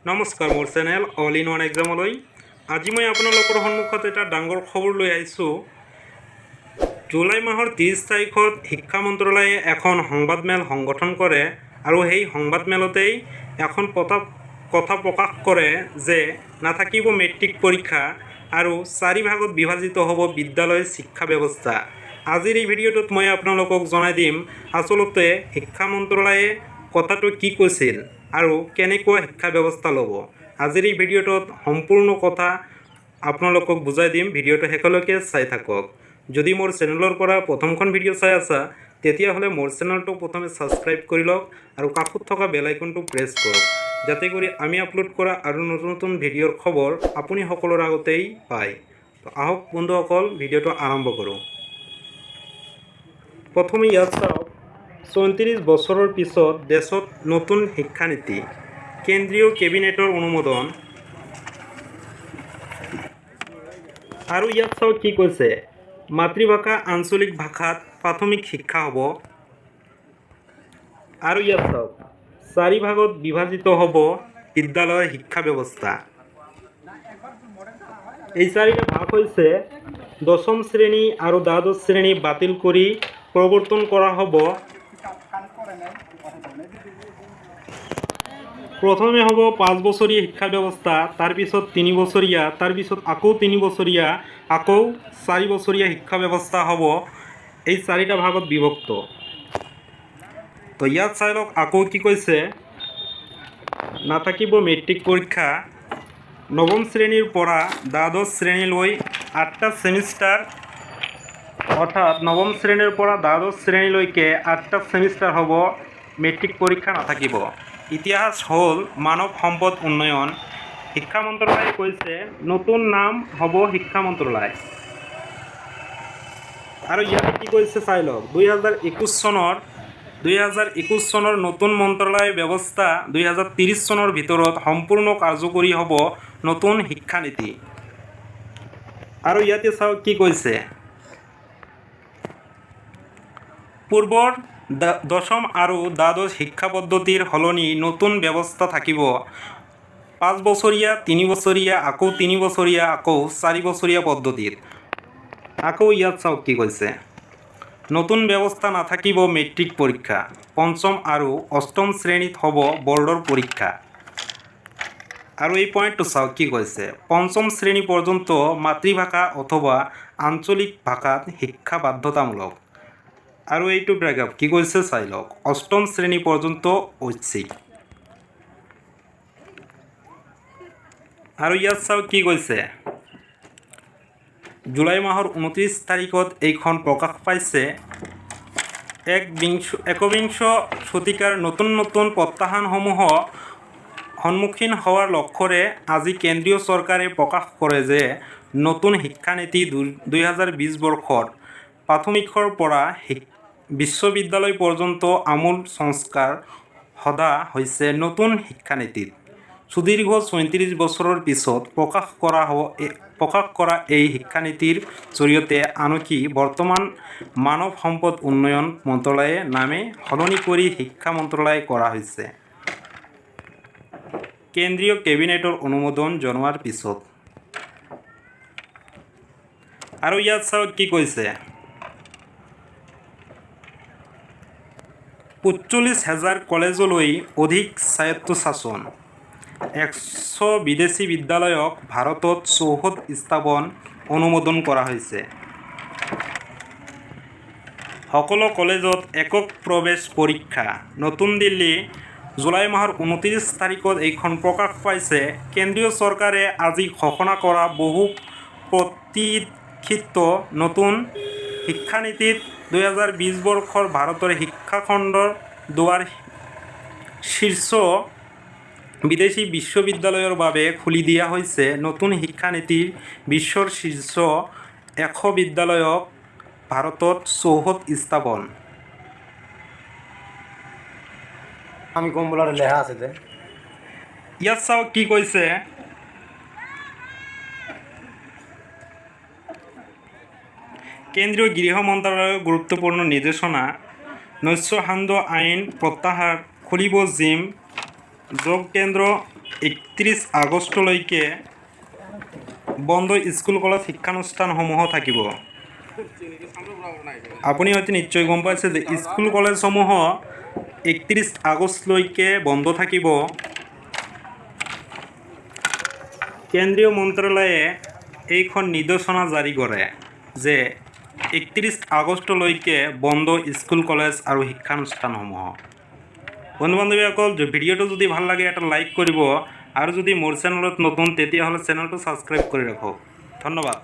নমস্কাৰ মোৰ channel all in one এক্সামলৈ আজি মই আপোনালোকৰ সন্মুখত এটা ডাঙৰ খবৰ লৈ আহিছোঁ। জুলাই মাহৰ 30 তাৰিখত শিক্ষা মন্ত্ৰালয়ে এখন সংবাদমেল সংগঠন কৰে আৰু সেই সংবাদমেলতেই এখন কথা প্ৰকাশ কৰে যে নাথাকিব মেট্ৰিক পৰীক্ষা আৰু 4 ভাগত বিভাজিত হ'ব বিদ্যালয় শিক্ষা ব্যৱস্থা। আজিৰ এই ভিডিঅ'টোত মই আপোনালোকক জনাই দিম আচলতে শিক্ষা মন্ত্ৰালয়ে কথাটো কি কৈছিল আৰু কেনেকুৱা শিক্ষা ব্যৱস্থা ল'ব। আজিৰ এই ভিডিঅ'টোত সম্পূৰ্ণ কথা আপোনালোকক বুজাই দিম। ভিডিঅ'টো শেষলৈকে চাই থাকক। যদি মোৰ চেনেলৰ পৰা প্ৰথমখন ভিডিঅ' চাই আছা তেতিয়াহ'লে মোৰ চেনেলটো প্ৰথমে ছাবস্ক্ৰাইব কৰি লওক আৰু কাষত থকা বেল আইকনটো প্ৰেছ কৰক যাতে কৰি আমি আপলোড কৰা আৰু নতুন নতুন ভিডিঅ'ৰ খবৰ আপুনি সকলোৰে আগতেই পায়। তো আহক বন্ধুসকল ভিডিঅ'টো আৰম্ভ কৰোঁ। প্ৰথমে ইয়াত চাওক 34 বছৰৰ পিছত দেশত নতুন শিক্ষানীতি কেন্দ্ৰীয় কেবিনেটৰ অনুমোদন। আৰু ইয়াত চাওক কি কৈছে, মাতৃভাষা আঞ্চলিক ভাষাত প্ৰাথমিক শিক্ষা হ'ব। আৰু ইয়াত চাওক 4 ভাগত বিভাজিত হ'ব বিদ্যালয়ৰ শিক্ষা ব্যৱস্থা। এই 4টা ভাগ হৈছে 10ম শ্ৰেণী আৰু দ্বাদশ শ্ৰেণী বাতিল কৰি প্ৰৱৰ্তন কৰা হ'ব। প্ৰথমে হ'ব 5 বছৰীয়া শিক্ষা ব্যৱস্থা, তাৰপিছত 3 বছৰীয়া, তাৰপিছত আকৌ 3 বছৰীয়া, আকৌ 4 বছৰীয়া শিক্ষা ব্যৱস্থা হ'ব। এই 4টা ভাগত বিভক্ত। তো ইয়াত চাই লওক আকৌ কি কৈছে, নাথাকিব মেট্ৰিক পৰীক্ষা। 9ম শ্ৰেণীৰ পৰা দ্বাদশ শ্ৰেণীলৈ 8টা ছেমিষ্টাৰ, অৰ্থাৎ 9ম শ্ৰেণীৰ পৰা দ্বাদশ শ্ৰেণীলৈকে 8টা ছেমিষ্টাৰ হ'ব, মেট্ৰিক পৰীক্ষা নাথাকিব। ইতিহাস হ'ল মানৱ সম্পদ উন্নয়ন। শিক্ষা মন্ত্ৰালয়ে কৈছে নতুন নাম হ'ব শিক্ষা মন্ত্ৰালয়। আৰু ইয়াতে কি কৈছে চাই লওক, 2021 চনৰ নতুন মন্ত্ৰালয় ব্যৱস্থা 2030 চনৰ ভিতৰত সম্পূৰ্ণ কাৰ্যকৰী হ'ব নতুন শিক্ষানীতি। আৰু ইয়াতে চাওক কি কৈছে, পূৰ্বৰ 10ম আৰু দ্বাদশ শিক্ষা পদ্ধতিৰ সলনি নতুন ব্যৱস্থা থাকিব। 5 বছৰীয়া, 3 বছৰীয়া, আকৌ 3 বছৰীয়া, আকৌ 4 বছৰীয়া পদ্ধতিত। আকৌ ইয়াত চাওক কি কৈছে, নতুন ব্যৱস্থা নাথাকিব মেট্ৰিক পৰীক্ষা। 5ম আৰু 8ম শ্ৰেণীত হ'ব বৰ্ডৰ পৰীক্ষা। আৰু এই পইণ্টটো চাওক কি কৈছে, 5ম শ্ৰেণী পৰ্যন্ত মাতৃভাষা অথবা আঞ্চলিক ভাষাত শিক্ষা বাধ্যতামূলক। আৰু এইটো প্ৰেগাপ কি কৈছে চাই লওক, 8ম শ্ৰেণী পৰ্যন্ত ঐচ্ছিক। আৰু ইয়াত চাওক কি কৈছে, জুলাই মাহৰ 29 তাৰিখত এইখন প্ৰকাশ পাইছে। একবিংশ শতিকাৰ নতুন নতুন প্ৰত্যাহ্বানসমূহ সন্মুখীন হোৱাৰ লক্ষ্যৰে আজি কেন্দ্ৰীয় চৰকাৰে প্ৰকাশ কৰে যে নতুন শিক্ষানীতি 2020 বৰ্ষত প্ৰাথমিকৰ পৰা বিশ্ববিদ্যালয় পৰ্যন্ত আমূল সংস্কাৰ সদা হৈছে নতুন শিক্ষানীতিত। সুদীৰ্ঘ 34 বছৰৰ পিছত প্ৰকাশ কৰা এই শিক্ষানীতিৰ জৰিয়তে আনকি বৰ্তমান মানৱ সম্পদ উন্নয়ন মন্ত্ৰালয়ে নামে সলনি কৰি শিক্ষা মন্ত্ৰালয় কৰা হৈছে কেন্দ্ৰীয় কেবিনেটৰ অনুমোদন জনোৱাৰ পিছত। আৰু ইয়াত চাওক কি কৈছে, 45,000 কলেজলৈ অধিক স্বায়ত্তশাসন। 100 বিদেশী বিদ্যালয়ক ভাৰতত চৌহদ স্থাপন অনুমোদন কৰা হৈছে। সকলো কলেজত একক প্ৰৱেশ পৰীক্ষা। নতুন দিল্লী, জুলাই মাহৰ 29 তাৰিখত এইখন প্ৰকাশ পাইছে। কেন্দ্ৰীয় চৰকাৰে আজি ঘোষণা কৰা বহু প্ৰতীক্ষিত নতুন শিক্ষানীতিত 2020 বৰ্ষৰ ভাৰতৰ শিক্ষাখণ্ডৰ দুৱাৰ শীৰ্ষ বিদেশী বিশ্ববিদ্যালয়ৰ বাবে খুলি দিয়া হৈছে। নতুন শিক্ষানীতিৰ বিশ্বৰ শীৰ্ষ 100 বিদ্যালয়ক ভাৰতত চৌহদ স্থাপন। আমি কম বলাৰ লেখা আছে যে ইয়াত চাওক কি কৈছে, কেন্দ্ৰীয় গৃহ মন্ত্ৰালয়ৰ গুৰুত্বপূৰ্ণ নিৰ্দেশনা, নস্য খাদ্য আইন প্ৰত্যাহাৰ, খুলিব জিম, যোগ কেন্দ্ৰ, 31 আগষ্টলৈকে বন্ধ স্কুল কলেজ শিক্ষানুষ্ঠানসমূহ থাকিব। আপুনি হয়তো নিশ্চয় গম পাইছে যে স্কুল কলেজসমূহ 31 আগষ্টলৈকে বন্ধ থাকিব। কেন্দ্ৰীয় মন্ত্ৰালয়ে এইখন নিৰ্দেশনা জাৰি কৰে যে 31 আগষ্টলৈকে বন্ধ স্কুল কলেজ আৰু শিক্ষানুষ্ঠানসমূহ। বন্ধু বান্ধৱীসকল, ভিডিঅ'টো যদি ভাল লাগে এটা লাইক কৰিব আৰু যদি মোৰ চেনেলত নতুন তেতিয়াহ'লে চেনেলটো ছাবস্ক্ৰাইব কৰি ৰাখক। ধন্যবাদ।